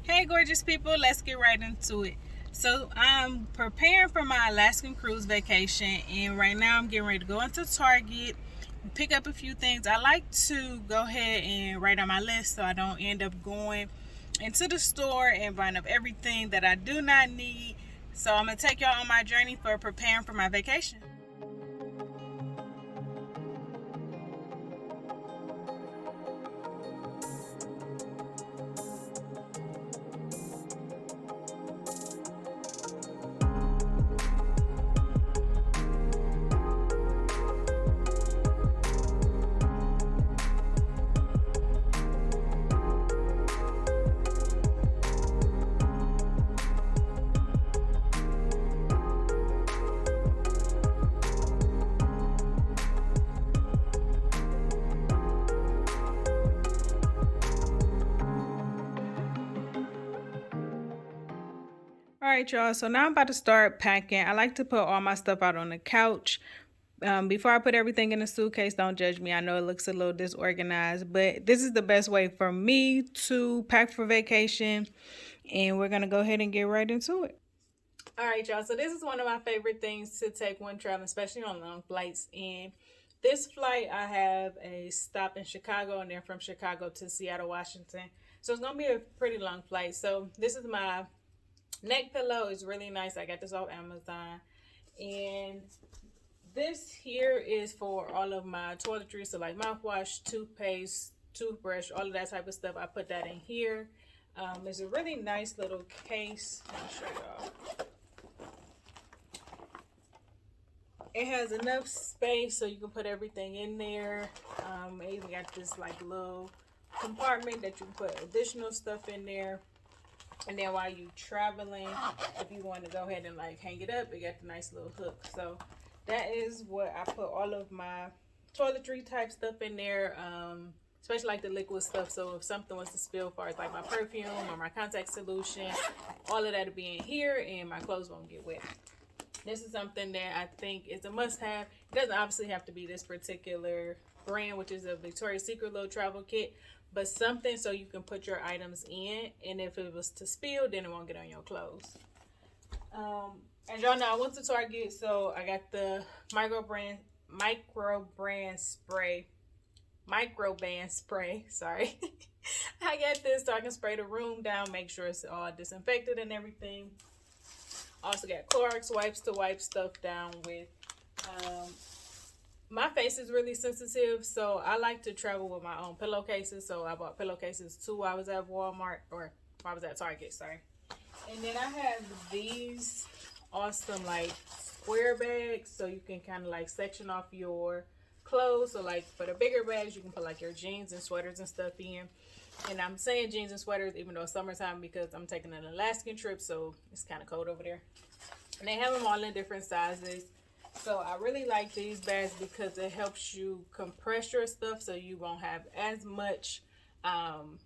Hey gorgeous people, let's get right into it. So I'm preparing for my Alaskan Cruise vacation, and right now I'm getting ready to go into Target, pick up a few things. I like to go ahead and write on my list so I don't end up going into the store and buying up everything that I do not need. So I'm going to take y'all on my journey for preparing for my vacation. All right, y'all. So now I'm about to start packing. I like to put all my stuff out on the couch. Before I put everything in a suitcase, don't judge me. I know it looks a little disorganized, but this is the best way for me to pack for vacation. And we're going to go ahead and get right into it. All right, y'all. So this is one of my favorite things to take when traveling, especially on long flights. And this flight, I have a stop in Chicago and then from Chicago to Seattle, Washington. So it's going to be a pretty long flight. So this is my neck pillow. Is really nice. I got this off Amazon. And this here is for all of my toiletries, so like mouthwash, toothpaste, toothbrush, all of that type of stuff. I put that in here. It's a really nice little case. I'll show y'all. It has enough space so you can put everything in there. It even got this like little compartment that you can put additional stuff in there. And then while you traveling, if you want to go ahead and like hang it up, it got the nice little hook. So that is what I put all of my toiletry type stuff in there, especially like the liquid stuff. So if something was to spill, as far as like my perfume or my contact solution, all of that will be in here and my clothes won't get wet. This is something that I think is a must-have. It doesn't obviously have to be this particular brand, which is a Victoria's Secret little travel kit, but something so you can put your items in, and if it was to spill, then it won't get on your clothes. As y'all know, I went to Target, so I got the microbrand spray. Sorry. I got this so I can spray the room down, make sure it's all disinfected and everything. Also got Clorox wipes to wipe stuff down with. My face is really sensitive, so I like to travel with my own pillowcases. So I bought pillowcases too while I was at Walmart, or while I was at Target, sorry. And then I have these awesome like square bags, so you can kind of like section off your clothes. So like for the bigger bags, you can put like your jeans and sweaters and stuff in. And I'm saying jeans and sweaters even though it's summertime because I'm taking an Alaskan trip, so it's kind of cold over there. And they have them all in different sizes. So I really like these bags because it helps you compress your stuff so you won't have as much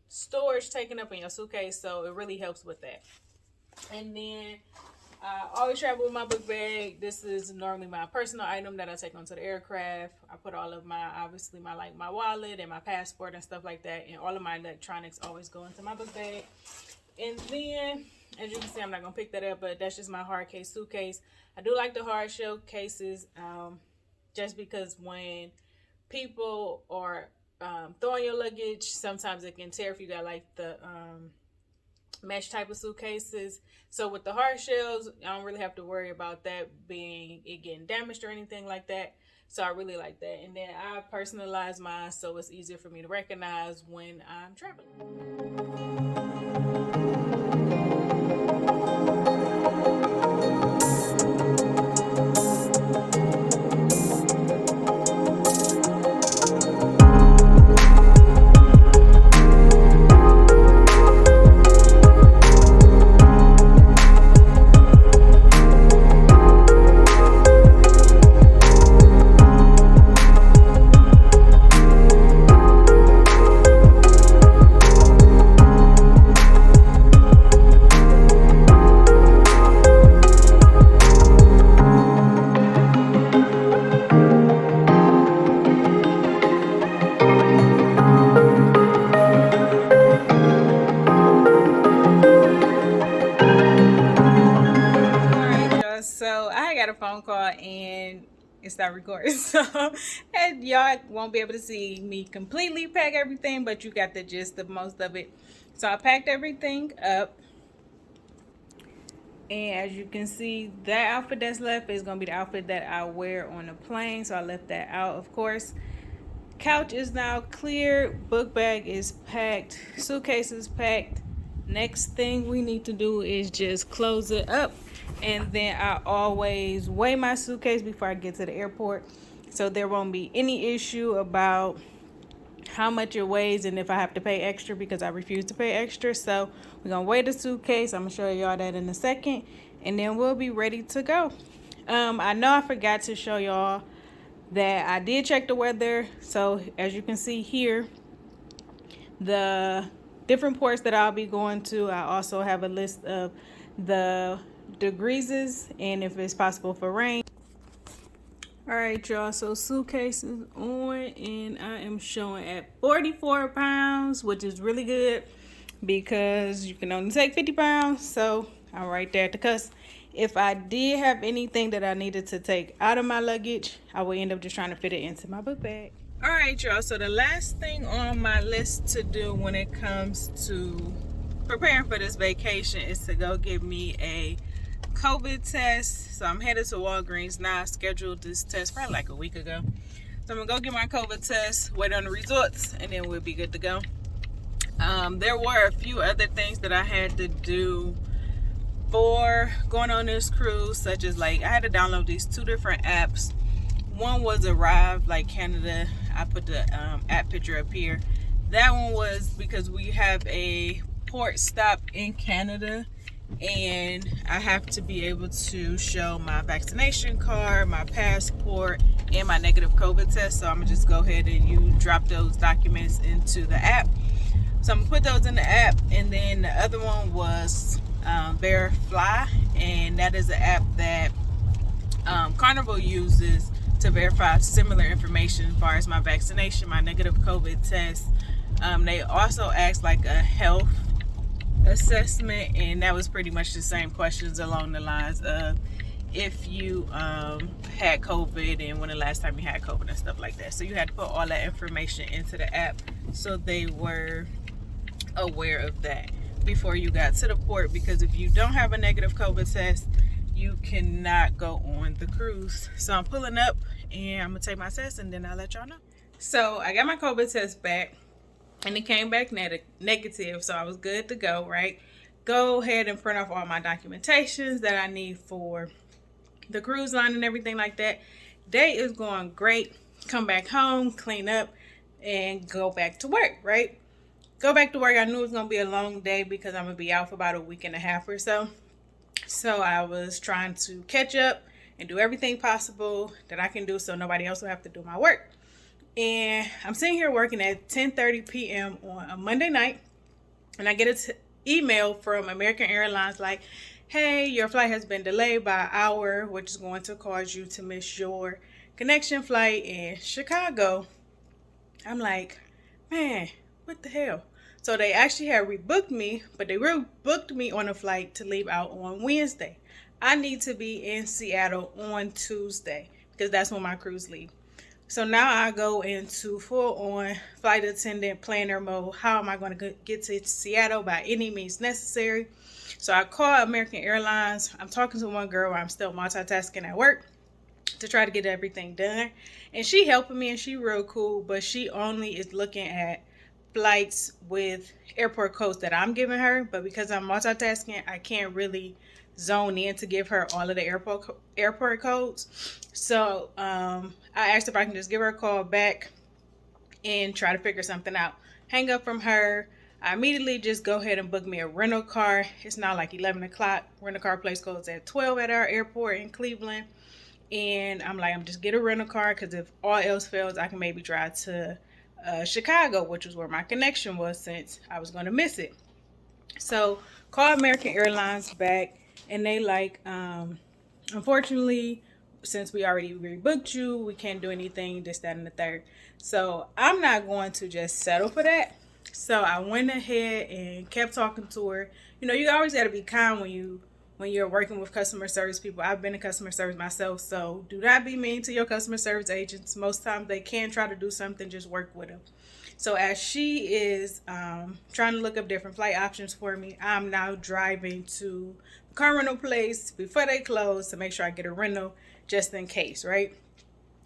storage taken up in your suitcase. So it really helps with that. And then I always travel with my book bag. This is normally my personal item that I take onto the aircraft. I put all of my, obviously my wallet and my passport and stuff like that, and all of my electronics always go into my book bag. And then, as you can see, I'm not gonna pick that up, but that's just my hard case suitcase. I do like the hard shell cases, just because when people are throwing your luggage, sometimes it can tear if you got like the mesh type of suitcases. So with the hard shells, I don't really have to worry about that getting damaged or anything like that. So I really like that. And then I personalize mine so it's easier for me to recognize when I'm traveling. phone call and it stopped recording. So, and y'all won't be able to see me completely pack everything, but you got the gist of most of it. So I packed everything up. And as you can see, that outfit that's left is going to be the outfit that I wear on the plane. So I left that out, of course. Couch is now cleared. Book bag is packed. Suitcase is packed. Next thing we need to do is just close it up. And then I always weigh my suitcase before I get to the airport. So there won't be any issue about how much it weighs and if I have to pay extra, because I refuse to pay extra. So we're gonna weigh the suitcase. I'm gonna show y'all that in a second, and then we'll be ready to go. I know I forgot to show y'all that I did check the weather. So as you can see here, the different ports that I'll be going to, I also have a list of the degrees and if it's possible for rain. All right, y'all, so suitcase is on, and I am showing at 44 pounds, which is really good because you can only take 50 pounds. So I'm right there at the cusp. If I did have anything that I needed to take out of my luggage, I would end up just trying to fit it into my book bag. All right, y'all, so the last thing on my list to do when it comes to preparing for this vacation is to go get me a COVID test. So I'm headed to Walgreens now. I scheduled this test probably like a week ago. So I'm gonna go get my COVID test, wait on the results, and then we'll be good to go. There were a few other things that I had to do for going on this cruise, such as like I had to download these 2 different apps. One was Arrive, like Canada. I put the app picture up here. That one was because we have a port stop in Canada, and I have to be able to show my vaccination card, my passport, and my negative COVID test. So I'm gonna just go ahead and drop those documents into the app. So I'm gonna put those in the app, and then the other one was Verify, and that is an app that Carnival uses to verify similar information as far as my vaccination, my negative COVID test. They also asked like a health assessment, and that was pretty much the same questions along the lines of if you had COVID and when the last time you had COVID and stuff like that. So you had to put all that information into the app, so they were aware of that before you got to the port, because if you don't have a negative COVID test, you cannot go on the cruise. So I'm pulling up and I'm gonna take my test, and then I'll let y'all know. So I got my COVID test back, and it came back negative, so I was good to go, right? Go ahead and print off all my documentations that I need for the cruise line and everything like that. Day is going great. Come back home, clean up, and go back to work, right? Go back to work. I knew it was going to be a long day because I'm going to be out for about a week and a half or so. So I was trying to catch up and do everything possible that I can do so nobody else will have to do my work. And I'm sitting here working at 10:30 p.m. on a Monday night, and I get an email from American Airlines like, hey, your flight has been delayed by an hour, which is going to cause you to miss your connection flight in Chicago. I'm like, man, what the hell? So they actually had rebooked me, but they rebooked me on a flight to leave out on Wednesday. I need to be in Seattle on Tuesday because that's when my cruise leaves. So now I go into full-on flight attendant planner mode. How am I going to get to Seattle by any means necessary? So I call American Airlines. I'm talking to one girl while I'm still multitasking at work to try to get everything done. And she helping me, and she real cool, but she only is looking at flights with airport codes that I'm giving her. But because I'm multitasking, I can't really zone in to give her all of the airport codes. So I asked if I can just give her a call back and try to figure something out. Hang up from her. I immediately just go ahead and book me a rental car. It's now like 11 o'clock. Rental car place goes at 12 at our airport in Cleveland. And I'm like, I'm just get a rental car because if all else fails, I can maybe drive to Chicago, which was where my connection was since I was going to miss it. So call American Airlines back, and they like, unfortunately, since we already rebooked you, we can't do anything, this, that, and the third. So I'm not going to just settle for that. So I went ahead and kept talking to her. You know, you always got to be kind when you when you're working with customer service people. I've been in customer service myself, so do not be mean to your customer service agents. Most times they can try to do something, just work with them. So as she is trying to look up different flight options for me, I'm now driving to the car rental place before they close to make sure I get a rental just in case, right?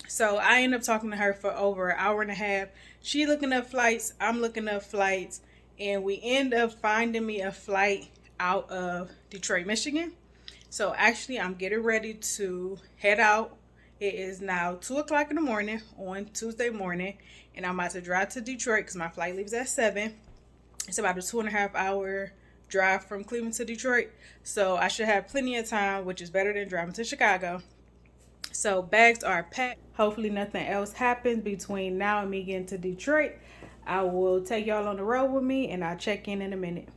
So I end up talking to her for over an hour and a half. She looking up flights, I'm looking up flights, and we end up finding me a flight out of Detroit, Michigan. So actually I'm getting ready to head out. It is now 2 o'clock in the morning on Tuesday morning, and I'm about to drive to Detroit because my flight leaves at 7. It's about a 2.5 hour drive from Cleveland to Detroit. So I should have plenty of time, which is better than driving to Chicago. So bags are packed. Hopefully nothing else happens between now and me getting to Detroit. I will take y'all on the road with me, and I'll check in a minute.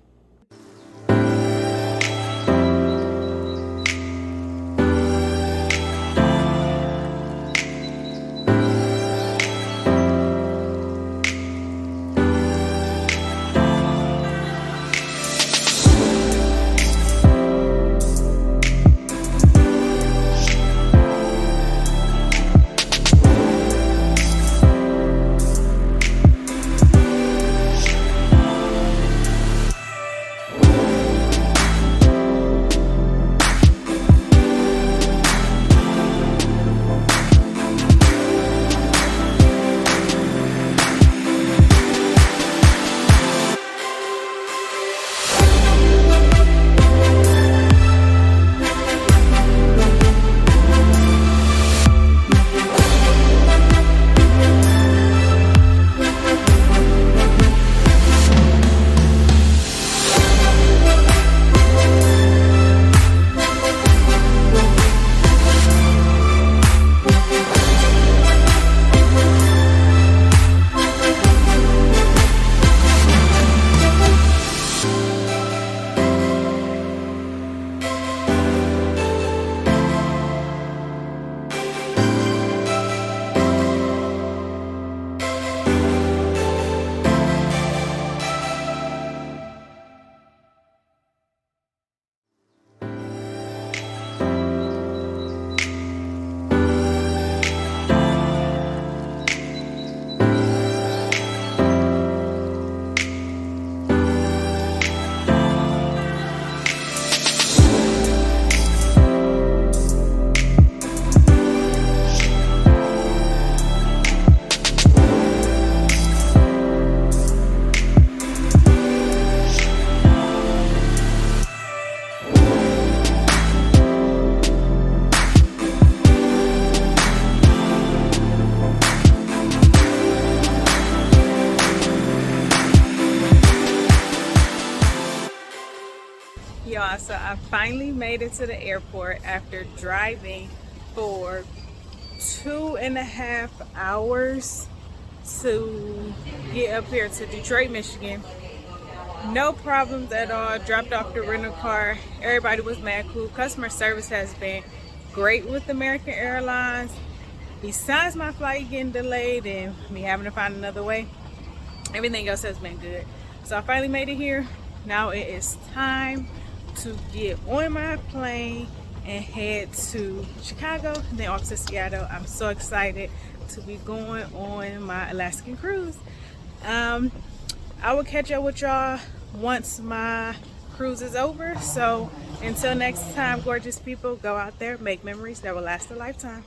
Y'all, so I finally made it to the airport after driving for 2.5 hours to get up here to Detroit, Michigan. No problems at all. Dropped off the rental car. Everybody was mad cool. Customer service has been great with American Airlines. Besides my flight getting delayed and me having to find another way, everything else has been good. So I finally made it here. Now it is time to get on my plane and head to Chicago, then off to Seattle. I'm so excited to be going on my Alaskan cruise. I will catch up with y'all once my cruise is over. So until next time, gorgeous people, go out there, make memories that will last a lifetime.